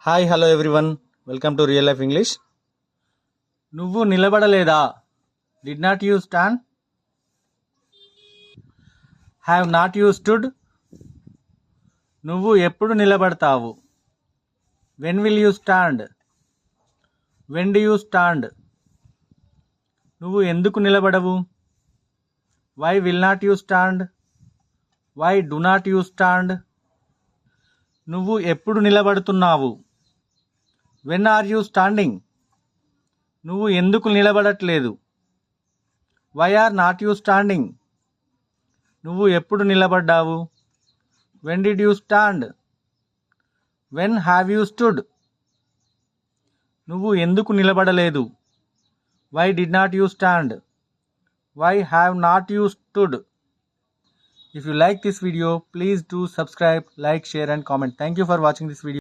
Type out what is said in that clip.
Hi hello everyone, welcome to real life English. నువ్వు నిలబడలేదా? Did not you stand? Have not you stood? నువ్వు ఎప్పుడు నిలబడతావు? When will you stand? When do you stand? నువ్వు ఎందుకు నిలబడవు? Why will not you stand? Why do not you stand? నువ్వు ఎప్పుడు నిలబడుతున్నావు? When are you standing? నువ్వు ఎందుకు నిలబడట్లేదు? Why are not you standing? నువ్వు ఎప్పుడు నిలబడ్డావు? When did you stand? When have you stood? నువ్వు ఎందుకు నిలబడలేదు? Why did not you stand? Why have not you stood? If you like this video, please do subscribe, like, share and comment. Thank you for watching this video.